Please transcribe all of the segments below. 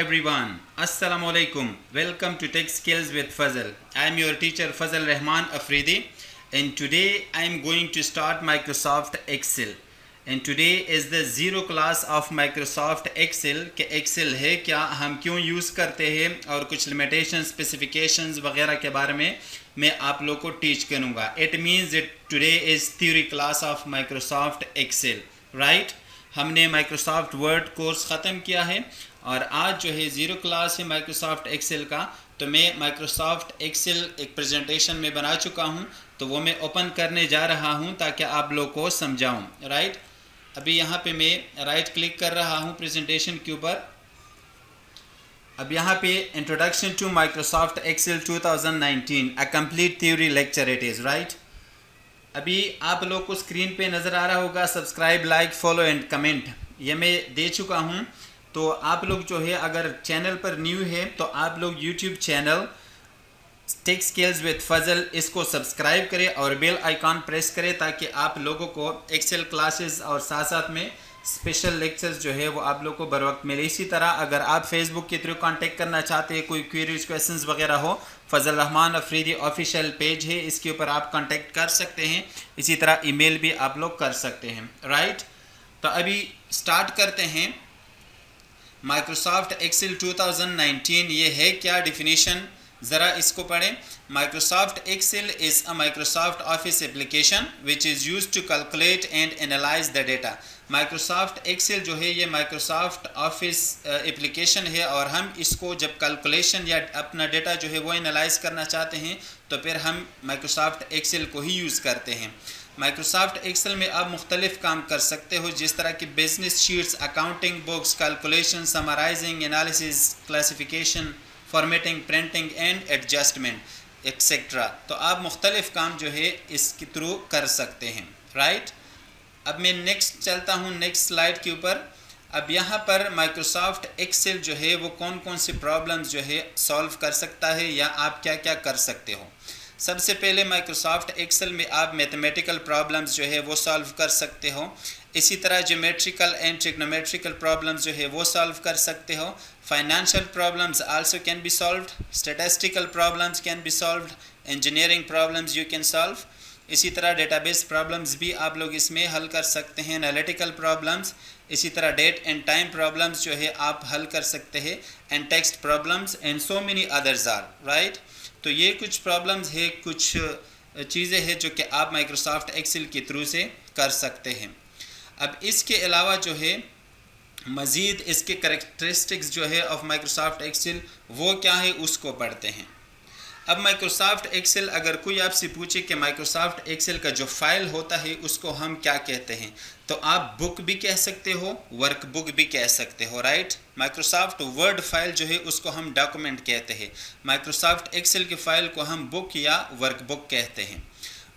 everyone, Assalamu alaikum. Welcome to Tech Skills with Fazal. I am your teacher Fazal Rahman Afridi, and today I am going to start Microsoft Excel. And today is the zero class of Microsoft Excel कि Excel है क्या, हम क्यों use करते हैं और कुछ limitation specifications वगैरह के बारे में मैं आप लोग को टीच करूँगा. It means that today is theory class of Microsoft Excel, right? हमने माइक्रोसॉफ्ट वर्ड कोर्स ख़त्म किया है और आज जो है ज़ीरो क्लास है माइक्रोसॉफ्ट एक्सेल का. तो मैं माइक्रोसॉफ्ट एक्सेल एक प्रेजेंटेशन में बना चुका हूं, तो वो मैं ओपन करने जा रहा हूं ताकि आप लोग को समझाऊं. राइट, अभी यहां पे मैं राइट क्लिक कर रहा हूं प्रेजेंटेशन के ऊपर. अब यहाँ पे introduction to Microsoft Excel 2019 a complete theory lecture it is. Right, अभी आप लोग को स्क्रीन पे नज़र आ रहा होगा subscribe, like, follow and comment, ये मैं दे चुका हूँ. तो आप लोग जो है अगर चैनल पर न्यू है तो आप लोग YouTube channel Tech Skills with Fazal इसको सब्सक्राइब करें और बेल आइकॉन प्रेस करें ताकि आप लोगों को एक्सेल क्लासेस और साथ साथ में स्पेशल लेक्चर्स जो है वो आप लोग को बर वक्त मिले. इसी तरह अगर आप फेसबुक के थ्रू कांटेक्ट करना चाहते हैं, कोई क्वेरीज क्वेश्चंस वगैरह हो, फजल रहमान अफरीदी ऑफिशियल पेज है, इसके ऊपर आप कांटेक्ट कर सकते हैं. इसी तरह ईमेल भी आप लोग कर सकते हैं. राइट, तो अभी स्टार्ट करते हैं. माइक्रोसॉफ्ट एक्सेल 2019 ये है क्या, डिफिनीशन ज़रा इसको पढ़ें. Microsoft Excel is a Microsoft Office application which is use to calculate and analyse the data. Microsoft Excel जो है ये माइक्रोसॉफ्ट ऑफिस एप्लीकेशन है और हम इसको जब कैलकुलेशन या अपना डेटा जो है वो एनालाइज करना चाहते हैं तो फिर हम माइक्रोसॉफ्ट एक्सेल को ही यूज़ करते हैं. माइक्रोसॉफ्ट एक्सेल में आप मुख्तलिफ काम कर सकते हो, जिस तरह की business sheets, accounting books, calculation, summarising, analysis, classification, formatting, printing and adjustment etcetera. तो आप मुख्तलिफ काम जो है इसके थ्रू कर सकते हैं. राइट, अब मैं नेक्स्ट चलता हूँ नेक्स्ट स्लाइड के ऊपर. अब यहाँ पर माइक्रोसॉफ्ट एक्सेल जो है वो कौन कौन से प्रॉब्लम्स जो है सॉल्व कर सकता है या आप क्या क्या कर सकते हो. सबसे पहले माइक्रोसॉफ्ट एक्सेल में आप मैथमेटिकल प्रॉब्लम्स जो है वो सॉल्व कर सकते हो. इसी तरह ज्योमेट्रिकल एंड ट्रिग्नोमेट्रिकल प्रॉब्लम्स जो है वो सॉल्व कर सकते हो. Financial problems also can be solved, statistical problems can be solved, engineering problems you can solve. इसी तरह डेटाबेस प्रॉब्लम्स भी आप लोग इसमें हल कर सकते हैं, एनालिटिकल प्रॉब्लम्स. इसी तरह डेट एंड टाइम प्रॉब्लम्स जो है आप हल कर सकते हैं, and text problems and so many others are. Right, तो ये कुछ प्रॉब्लम्स है, कुछ चीज़ें हैं जो कि आप माइक्रोसॉफ्ट एक्सेल के थ्रू से कर सकते हैं. अब इसके अलावा जो है मज़ीद इसके करैक्टरिस्टिक्स जो है ऑफ माइक्रोसॉफ्ट एक्सेल वो क्या है उसको पढ़ते हैं. अब माइक्रोसॉफ्ट एक्सेल अगर कोई आपसे पूछे कि माइक्रोसॉफ्ट एक्सेल का जो फाइल होता है उसको हम क्या कहते हैं, तो आप बुक भी कह सकते हो, वर्क बुक भी कह सकते हो. राइट, माइक्रोसॉफ्ट वर्ड फाइल जो है उसको हम डॉक्यूमेंट कहते हैं. माइक्रोसॉफ्ट एक्सेल की फ़ाइल को हम बुक या वर्क बुक कहते हैं.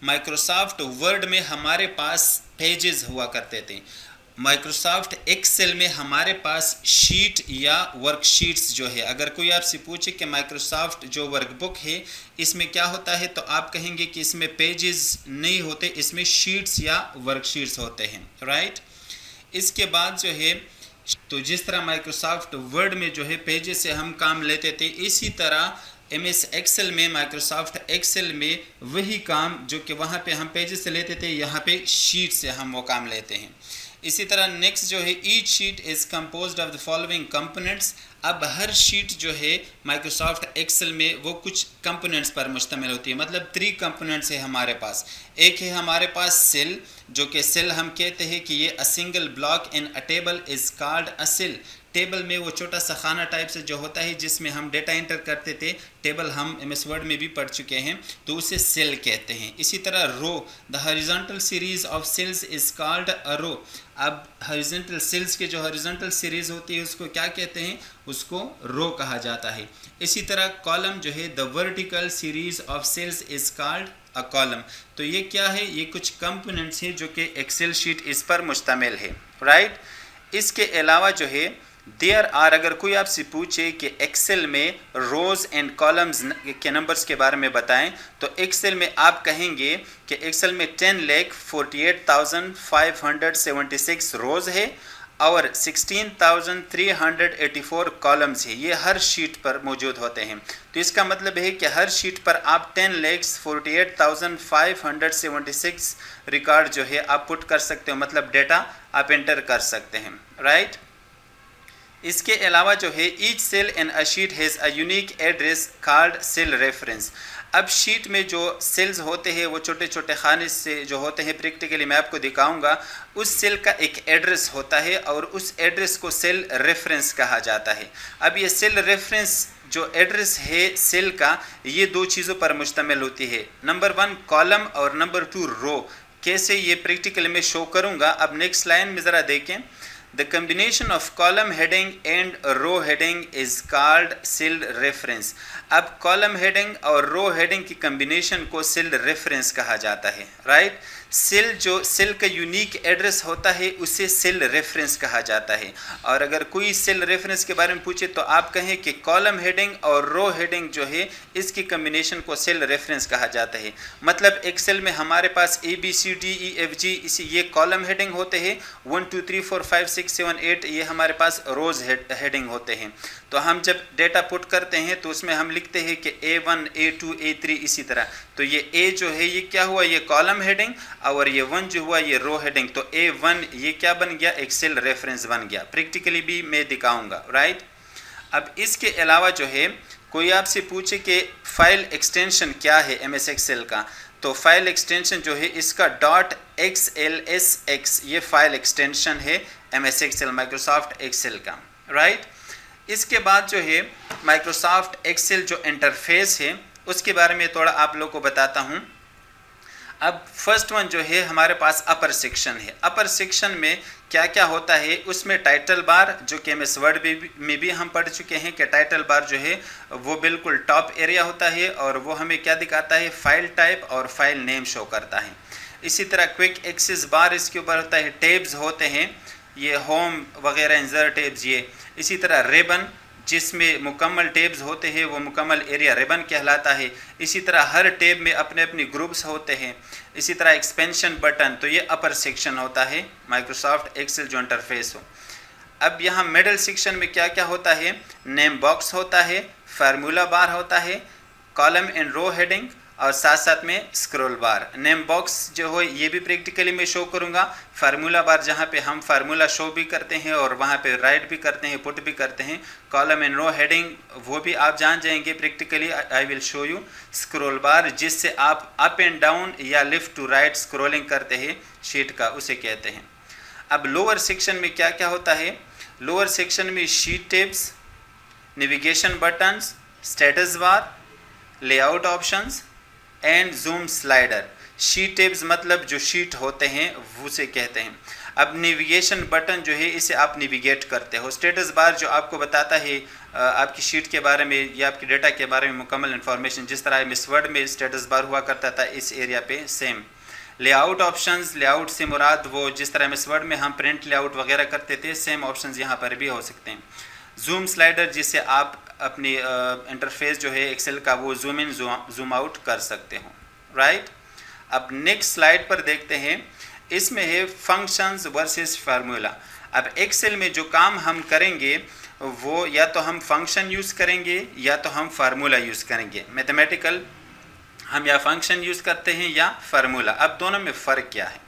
माइक्रोसॉफ्ट वर्ड में हमारे पास पेजेस हुआ करते थे. माइक्रोसॉफ्ट एक्सेल में हमारे पास शीट या वर्कशीट्स जो है. अगर कोई आपसे पूछे कि माइक्रोसॉफ्ट जो वर्कबुक है इसमें क्या होता है, तो आप कहेंगे कि इसमें पेजेस नहीं होते, इसमें शीट्स या वर्कशीट्स होते हैं. राइट, इसके बाद जो है तो जिस तरह माइक्रोसॉफ्ट वर्ड में जो है पेजेस से हम काम लेते थे, इसी तरह MS एक्सेल में, माइक्रोसॉफ्ट एक्सेल में वही काम जो कि वहाँ पे हम पेजेस से लेते थे, यहाँ पे शीट से हम वो काम लेते हैं. इसी तरह नेक्स्ट जो है each sheet is composed of the following components. अब हर शीट जो है माइक्रोसॉफ्ट एक्सेल में वो कुछ कंपोनेंट्स पर मुश्तमिल होती है. मतलब 3 कंपोनेंट्स है हमारे पास. एक है हमारे पास सेल, जो कि सेल हम कहते हैं कि ये a single block in a table is called a cell. Table में वो छोटा सा खाना टाइप से जो होता है जिसमें हम डेटा एंटर करते थे, टेबल हम MS वर्ड में भी पढ़ चुके हैं, तो उसे सेल कहते हैं. इसी तरह row, the horizontal series of cells is called a row. अब हॉरिजॉन्टल सेल्स के जो हॉरिजॉन्टल सीरीज होती है उसको क्या कहते हैं, उसको रो कहा जाता है. इसी तरह कॉलम जो है, the vertical series of cells is called a column. तो ये क्या है, ये कुछ कंपोनेंट्स हैं जो कि एक्सेल शीट इस पर मुश्तमिल है. राइट, इसके अलावा जो है देयर आर, अगर कोई आपसे पूछे कि एक्सेल में रोज़ एंड कॉलम्स के नंबर्स के बारे में बताएं, तो एक्सेल में आप कहेंगे कि एक्सेल में 10,48,576 रोज़ है और 16,384 कॉलम्स है, ये हर शीट पर मौजूद होते हैं। तो इसका मतलब है कि हर शीट पर आप 10,48,576 रिकॉर्ड जो है आप पुट कर सकते हो, मतलब डेटा आप एंटर कर सकते हैं, राइट। इसके अलावा जो है each cell in a sheet has a unique address called cell reference. अब शीट में जो सेल्स होते हैं वो छोटे छोटे खाने से जो होते हैं, प्रैक्टिकली मैं आपको दिखाऊंगा, उस सेल का एक एड्रेस होता है और उस एड्रेस को सेल रेफरेंस कहा जाता है। अब ये सेल रेफरेंस जो एड्रेस है सेल का, ये दो चीज़ों पर मुश्तमिल होती है, नंबर 1 कॉलम और नंबर 2 रो। कैसे, ये प्रैक्टिकली मैं शो करूंगा। अब नेक्स्ट लाइन में ज़रा देखें, The combination of column heading and row heading is called cell reference। अब कॉलम हेडिंग और रो हेडिंग की कम्बिनेशन को सेल रेफरेंस कहा जाता है, राइट। सेल जो सेल का यूनिक एड्रेस होता है उसे सेल रेफरेंस कहा जाता है। और अगर कोई सेल रेफरेंस के बारे में पूछे तो आप कहें कि कॉलम हेडिंग और रो हेडिंग जो है इसकी कम्बिनेशन को सेल रेफरेंस कहा जाता है। मतलब एक सेल में हमारे पास ABCDEFG इसी ये कॉलम हेडिंग होते हैं, 1 2 3 4 5 6 7 8 ये हमारे पास रोज हेडिंग होते हैं। तो हम जब डेटा पुट करते हैं तो उसमें हम लिखते हैं कि A1 A2 A3 इसी तरह। तो ये A जो है ये क्या हुआ, ये कॉलम हेडिंग, और ये 1 जो हुआ ये रो हेडिंग। तो A1 ये क्या बन गया, एक सेल रेफरेंस बन गया। प्रैक्टिकली भी मैं दिखाऊंगा, राइट। अब इसके अलावा जो है कोई आपसे पूछे कि फाइल एक्सटेंशन क्या है MS एक्सेल का, तो फाइल एक्सटेंशन जो है इसका .xlsx ये फाइल एक्सटेंशन है MS एक्सेल माइक्रोसॉफ्ट एक्सेल का, राइट। इसके बाद जो है माइक्रोसॉफ्ट एक्सेल जो इंटरफेस है उसके बारे में थोड़ा आप लोगों को बताता हूँ। अब फर्स्ट वन जो है हमारे पास अपर सेक्शन है। अपर सेक्शन में क्या क्या होता है, उसमें टाइटल बार जो कि MS वर्ड में भी हम पढ़ चुके हैं कि टाइटल बार जो है वो बिल्कुल टॉप एरिया होता है और वो हमें क्या दिखाता है, फाइल टाइप और फाइल नेम शो करता है। इसी तरह क्विक एक्सेस बार इसके ऊपर होता है, टैब्स होते हैं ये होम वगैरह इंसर्ट टैब्स ये। इसी तरह रिबन जिसमें मुकम्मल टैब्स होते हैं वो मुकम्मल एरिया रिबन कहलाता है। इसी तरह हर टैब में अपने अपने ग्रुप्स होते हैं। इसी तरह एक्सपेंशन बटन, तो ये अपर सेक्शन होता है माइक्रोसॉफ्ट एक्सेल जो इंटरफेस हो। अब यहाँ मिडल सेक्शन में क्या क्या होता है, नेम बॉक्स होता है, फार्मूला बार होता है, कॉलम एंड रो हेडिंग और साथ साथ में स्क्रॉल बार। नेम बॉक्स जो हो ये भी प्रैक्टिकली मैं शो करूँगा। फार्मूला बार जहाँ पे हम फार्मूला शो भी करते हैं और वहाँ पे राइट भी करते हैं, पुट भी करते हैं। कॉलम एंड रो हेडिंग वो भी आप जान जाएंगे practically, I will show you. Scroll बार जिससे आप अप एंड डाउन या लेफ्ट टू राइट स्क्रॉलिंग करते हैं शीट का, उसे कहते हैं। अब लोअर सेक्शन में क्या क्या होता है, लोअर सेक्शन में sheet tabs, navigation buttons, status bar, layout options and zoom slider. Sheet tabs मतलब जो शीट होते हैं उसे कहते हैं। अब नेविगेशन बटन जो है इसे आप नेविगेट करते हो। स्टेटस बार जो आपको बताता है आपकी शीट के बारे में या आपकी डेटा के बारे में मुकम्मल इन्फॉर्मेशन, जिस तरह MS वर्ड में स्टेटस बार हुआ करता था इस एरिया पे सेम। लेआउट ऑप्शंस, लेआउट से मुराद वो जिस तरह MS वर्ड में हम प्रिंट लेआउट वगैरह करते थे, सेम ऑप्शंस यहाँ पर भी हो सकते हैं। जूम स्लाइडर जिससे आप अपनी इंटरफेस जो है एक्सेल का वो जूम इन जूम आउट कर सकते हो, राइट। अब नेक्स्ट स्लाइड पर देखते हैं, इसमें है फंक्शंस वर्सेस फार्मूला। अब एक्सेल में जो काम हम करेंगे वो या तो हम फंक्शन यूज़ करेंगे या तो हम फार्मूला यूज़ करेंगे। मैथमेटिकल हम या फंक्शन यूज़ करते हैं या फार्मूला। अब दोनों में फ़र्क क्या है,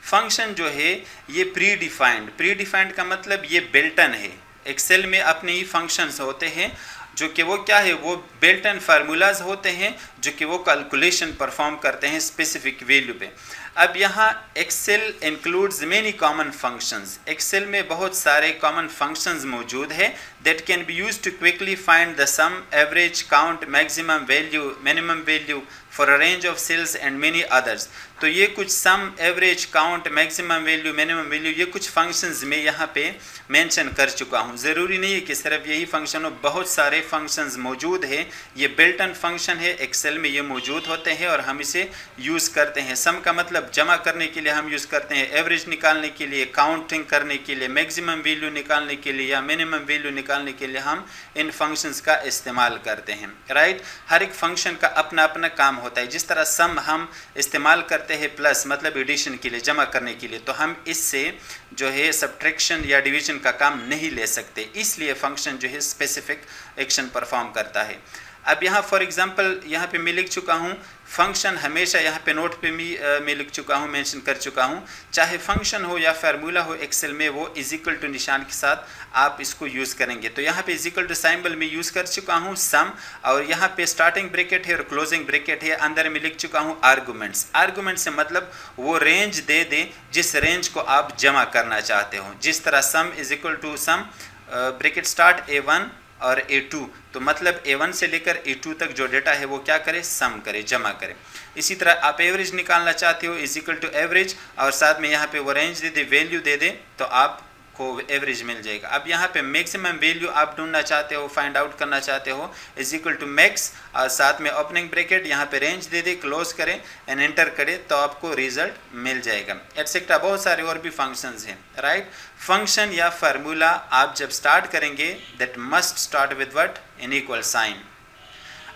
फंक्शन जो है ये प्री डिफाइंड का मतलब ये बिल्टन है। एक्सेल में अपने ही फंक्शंस होते हैं जो कि वो क्या है, वो बिल्ट इन फार्मूलाज होते हैं जो कि वो कैलकुलेशन परफॉर्म करते हैं स्पेसिफिक वैल्यू पे। अब यहाँ Excel includes many common functions. Excel में बहुत सारे कॉमन फंक्शंस मौजूद है that can be used to quickly find the sum, average, count, maximum value, minimum value for a range of cells and many others. तो ये कुछ sum, average, count, maximum value, minimum value ये कुछ functions में यहाँ पे mention कर चुका हूँ। ज़रूरी नहीं है कि सिर्फ यही फंक्शन हो, बहुत सारे फंक्शंस मौजूद है। ये बिल्ट इन फंक्शन है, एक्सेल में ये मौजूद होते हैं और हम इसे यूज़ करते हैं। सम का मतलब जमा करने के लिए हम यूज़ करते हैं, एवरेज निकालने के लिए, काउंटिंग करने के लिए, मैक्सिमम वैल्यू निकालने के लिए या मिनिमम वैल्यू निकालने निकालने के लिए हम इन फंक्शंस का इस्तेमाल करते हैं, राइट। हर एक फंक्शन का अपना अपना काम होता है। जिस तरह सम हम इस्तेमाल करते हैं प्लस मतलब एडिशन के लिए, जमा करने के लिए, तो हम इससे जो है सब्ट्रैक्शन या डिवीजन का काम नहीं ले सकते, इसलिए फंक्शन जो है स्पेसिफिक एक्शन परफॉर्म करता है। अब यहाँ फॉर एग्जांपल यहाँ पे मैं लिख चुका हूँ फंक्शन, हमेशा यहाँ पे नोट पे मैं लिख चुका हूँ, मेंशन कर चुका हूँ, चाहे फंक्शन हो या फार्मूला हो एक्सेल में, वो इज इक्वल टू निशान के साथ आप इसको यूज़ करेंगे। तो यहाँ पे इज इक्वल टू सिंबल में यूज़ कर चुका हूँ सम, और यहाँ पे स्टार्टिंग ब्रैकेट है और क्लोजिंग ब्रैकेट है, अंदर में लिख चुका हूँ आर्गूमेंट्स। आर्गूमेंट से मतलब वो रेंज दे दे जिस रेंज को आप जमा करना चाहते हो। जिस तरह sum is equal to sum bracket start A1 और A2, तो मतलब A1 से लेकर A2 तक जो डेटा है वो क्या करे, सम करे, जमा करे। इसी तरह आप एवरेज निकालना चाहते हो, इज इक्वल टू एवरेज, और साथ में यहाँ पे वो रेंज दे दे, वैल्यू दे दे, तो आपको एवरेज मिल जाएगा। अब यहाँ पे मैक्सिमम वैल्यू आप ढूंढना चाहते हो, फाइंड आउट करना चाहते हो, इज इक्वल टू मैक्स, और साथ में ओपनिंग ब्रैकेट, यहाँ पे रेंज दे दे, क्लोज करें एंड एंटर करें, तो आपको रिजल्ट मिल जाएगा, एटसेट्रा। बहुत सारे और भी फंक्शंस हैं, राइट। फंक्शन या फार्मूला आप जब स्टार्ट करेंगे that must start with what, in equal sign.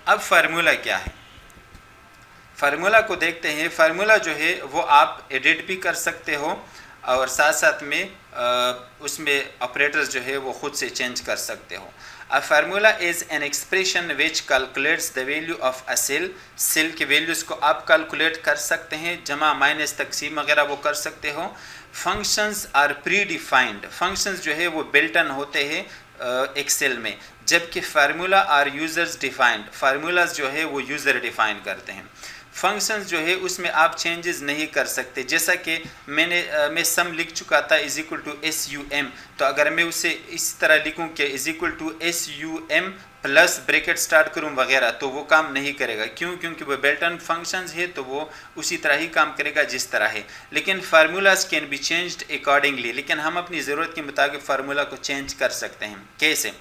अब फार्मूला क्या है, फार्मूला को देखते हैं। फार्मूला जो है वो आप एडिट भी कर सकते हो, और साथ साथ में उसमें ऑपरेटर्स जो है वो खुद से चेंज कर सकते हो। A formula is an expression which calculates the value of a cell. Cell के वैल्यूज़ को आप कैलकुलेट कर सकते हैं, जमा माइनस तकसीम वगैरह वो कर सकते हो। Functions are pre defined, functions जो है वो बिल्टन होते हैं एक्सेल में, जबकि formula are users defined, formulas जो है वो यूज़र डिफाइन करते हैं। फंक्शंस जो है उसमें आप चेंजेस नहीं कर सकते। जैसा कि मैं सम लिख चुका था इज इक्वल टू SUM, तो अगर मैं उसे इस तरह लिखूं कि is equal to SUM plus bracket start करूं वगैरह, तो वो काम नहीं करेगा। क्यों? क्योंकि वो बिल्ट-इन फंक्शंस है, तो वो उसी तरह ही काम करेगा जिस तरह है। लेकिन formulas can be changed accordingly, लेकिन हम अपनी ज़रूरत के मुताबिक फार्मूला को चेंज कर सकते हैं। कैसे?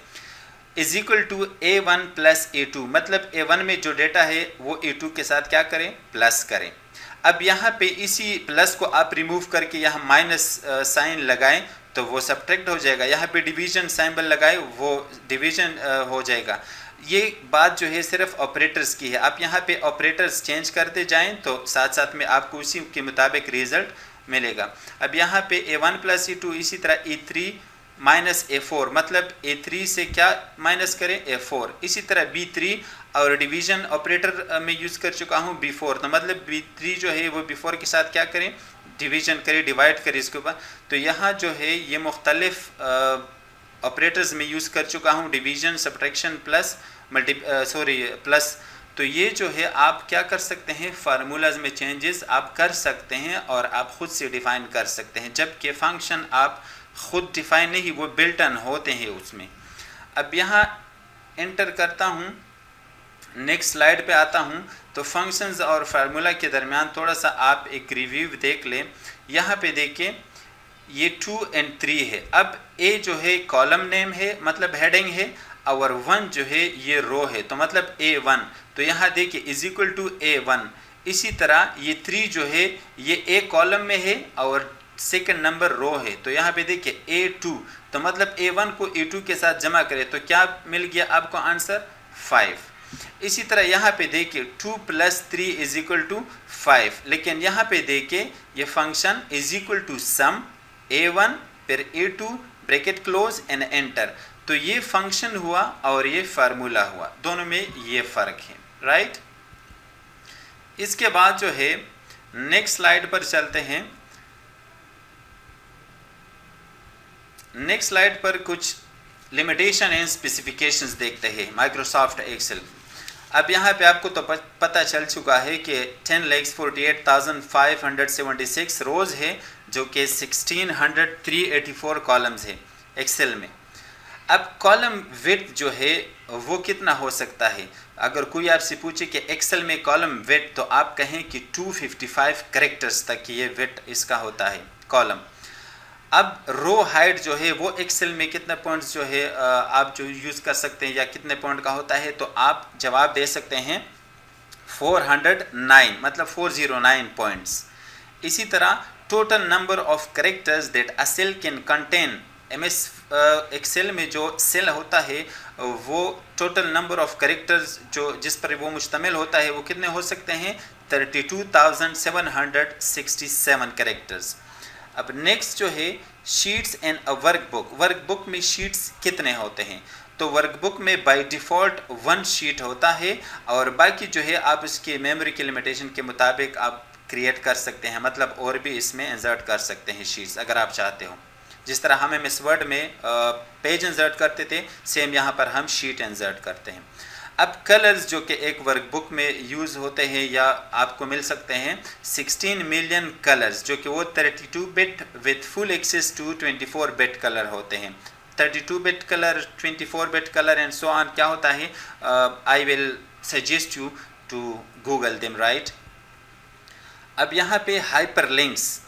Is equal to A1 plus A2, मतलब A1 में जो डेटा है वो A2 के साथ क्या करें, प्लस करें। अब यहाँ पे इसी प्लस को आप रिमूव करके यहाँ माइनस साइन लगाएं तो वो सब्ट्रैक्ट हो जाएगा। यहाँ पे डिवीजन सिंबल लगाए वो डिवीजन हो जाएगा। ये बात जो है सिर्फ ऑपरेटर्स की है। आप यहाँ पे ऑपरेटर्स चेंज करते जाएं तो साथ साथ में आपको उसी के मुताबिक रिजल्ट मिलेगा। अब यहाँ पे A1 प्लस A2, इसी तरह A3 माइनस A4, मतलब A3 से क्या माइनस करें, A4। इसी तरह B3 और डिवीजन ऑपरेटर में यूज़ कर चुका हूँ B4, तो मतलब B3 जो है वो B4 के साथ क्या करें, डिवीजन करें, डिवाइड करें इसके ऊपर। तो यहाँ जो है ये मुख्तलिफ ऑपरेटर्स में यूज़ कर चुका हूँ, डिवीजन, सब्ट्रैक्शन, प्लस प्लस। तो ये जो है आप क्या कर सकते हैं, फार्मूलाज में चेंजेस आप कर सकते हैं और आप खुद से डिफ़ाइन कर सकते हैं, जबकि फंक्शन आप खुद डिफाइन नहीं, वो बिल्ट-इन होते हैं उसमें। अब यहाँ एंटर करता हूँ, नेक्स्ट स्लाइड पे आता हूँ, तो फंक्शंस और फार्मूला के दरमियान थोड़ा सा आप एक रिव्यू देख लें। यहाँ पे देखिए ये 2 और 3 है। अब A जो है कॉलम नेम है, मतलब हेडिंग है, और 1 जो है ये रो है, तो मतलब A1। तो यहाँ देखिए इज इक्वल टू A1। इसी तरह ये 3 जो है ये A कॉलम में है और सेकंड नंबर रो है, तो यहाँ पे देखिए A2, तो मतलब A1 को A2 के साथ जमा करें तो क्या मिल गया आपको आंसर, 5। इसी तरह यहाँ पे देखिए 2 प्लस 3 इज इक्वल टू 5, लेकिन यहाँ पे देखिए ये function is equal to sum A1 फिर A2 bracket close and enter. तो ये फंक्शन हुआ और ये फार्मूला हुआ, दोनों में ये फ़र्क है, राइट। इसके बाद जो है नेक्स्ट स्लाइड पर चलते हैं। नेक्स्ट स्लाइड पर कुछ लिमिटेशन एंड स्पेसिफिकेशंस देखते हैं माइक्रोसॉफ्ट एक्सेल। अब यहाँ पे आपको तो पता चल चुका है कि 10,48,576 रोज़ है, जो कि 16,384 कॉलम्स है एक्सेल में। अब कॉलम विड्थ जो है वो कितना हो सकता है, अगर कोई आपसे पूछे कि एक्सेल में कॉलम विड्थ, तो आप कहें कि 255 कैरेक्टर्स तक ये विड्थ इसका होता है कॉलम। अब रो हाइट जो है वो एक्सेल में कितने पॉइंट्स जो है आप जो यूज़ कर सकते हैं या कितने पॉइंट का होता है, तो आप जवाब दे सकते हैं 409, मतलब 409 पॉइंट्स। इसी तरह total number of characters that a cell can contain MS Excel में जो सेल होता है वो टोटल नंबर ऑफ कैरेक्टर्स जो जिस पर वो मुश्तमिल होता है वो कितने हो सकते हैं, 32,767 कैरेक्टर्स। अब नेक्स्ट जो है sheets and a workbook, workbook में शीट्स कितने होते हैं, तो वर्कबुक में बाय डिफ़ॉल्ट 1 शीट होता है और बाकी जो है आप उसके मेमोरी के लिमिटेशन के मुताबिक आप क्रिएट कर सकते हैं, मतलब और भी इसमें इंसर्ट कर सकते हैं शीट्स अगर आप चाहते हो। जिस तरह हम एमएस वर्ड में पेज इंसर्ट करते थे, सेम यहाँ पर हम शीट इंसर्ट करते हैं। अब कलर्स जो कि एक वर्कबुक में यूज़ होते हैं या आपको मिल सकते हैं 16 मिलियन कलर्स, जो कि वो 32 bit with full access to 24 bit colour होते हैं। 32 bit colour, 24 bit colour and so on क्या होता है, I will suggest you to Google them, right. अब यहाँ पे हाइपरलिंक्स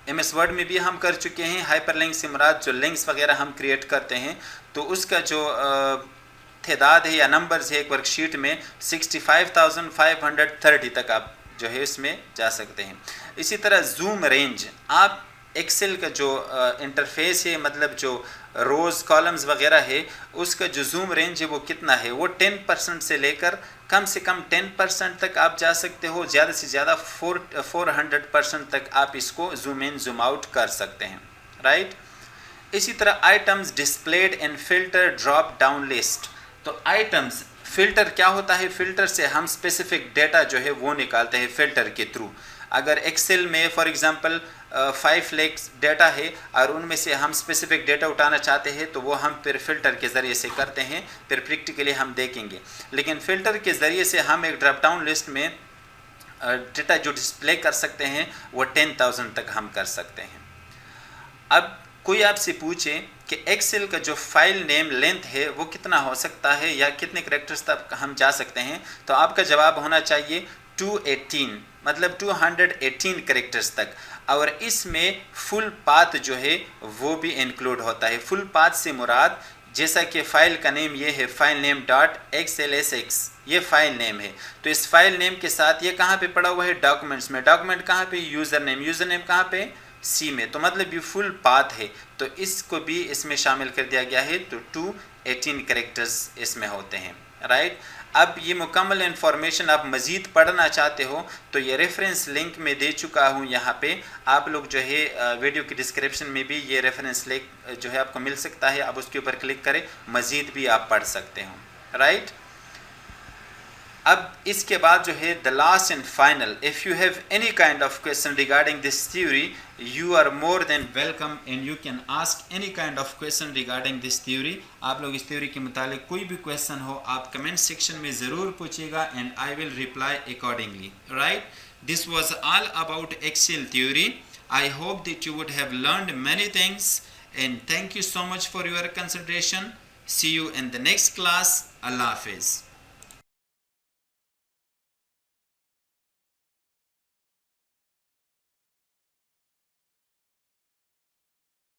एमएस वर्ड में भी हम कर चुके हैं। हाइपरलिंक से मुराद जो लिंक्स वगैरह हम क्रिएट करते हैं तो उसका जो तादाद है या नंबर्स है एक वर्कशीट में 65,530 तक आप जो है इसमें जा सकते हैं। इसी तरह जूम रेंज, आप एक्सेल का जो इंटरफेस है, मतलब जो रोज़ कॉलम्स वगैरह है, उसका जो जूम रेंज है वो कितना है, वो 10% से लेकर कम से कम 10% तक आप जा सकते हो, ज़्यादा से ज़्यादा 400% तक आप इसको जूम इन जूम आउट कर सकते हैं, राइट। इसी तरह items displayed in filter drop down list, तो आइटम्स फ़िल्टर क्या होता है, फ़िल्टर से हम स्पेसिफिक डेटा जो है वो निकालते हैं फ़िल्टर के थ्रू। अगर एक्सेल में फॉर एग्जांपल 5 लाख डेटा है और उनमें से हम स्पेसिफिक डेटा उठाना चाहते हैं तो वो हम फिर फ़िल्टर के ज़रिए से करते हैं, फिर प्रैक्टिकली हम देखेंगे। लेकिन फ़िल्टर के ज़रिए से हम एक ड्रॉप डाउन लिस्ट में डेटा जो डिस्प्ले कर सकते हैं वो 10,000 तक हम कर सकते हैं। अब कोई आपसे पूछे कि एक्सेल का जो फाइल नेम लेंथ है वो कितना हो सकता है या कितने कैरेक्टर्स तक हम जा सकते हैं, तो आपका जवाब होना चाहिए 218, मतलब 218 कैरेक्टर्स तक। और इसमें फुल पाथ जो है वो भी इंक्लूड होता है। फुल पाथ से मुराद, जैसा कि फ़ाइल का नेम ये है फाइल नेम .xlsx, ये फाइल नेम है, तो इस फाइल नेम के साथ ये कहाँ पे पड़ा हुआ है, डॉक्यूमेंट्स में। डॉक्यूमेंट कहाँ पे, यूज़र नेम कहाँ पे, सी में, तो मतलब ये फुल पाथ है, तो इसको भी इसमें शामिल कर दिया गया है। तो 218 कैरेक्टर्स इसमें होते हैं, राइट। अब ये मुकम्मल इन्फॉर्मेशन आप मज़ीद पढ़ना चाहते हो तो ये रेफरेंस लिंक में दे चुका हूँ यहाँ पे, आप लोग जो है वीडियो की डिस्क्रिप्शन में भी ये रेफरेंस लिंक जो है आपको मिल सकता है, आप उसके ऊपर क्लिक करें, मज़ीद भी आप पढ़ सकते हो, राइट। अब इसके बाद जो है the last and final, if you have any kind of question regarding this theory, you are more than welcome and you can ask any kind of question regarding this theory। आप लोग इस theory के मुतालिक कोई भी question हो आप comment section में ज़रूर पूछिएगा and I will reply accordingly, right। This was all about Excel theory। I hope that you would have learned many things and thank you so much for your consideration। See you in the next class। Allah Hafiz।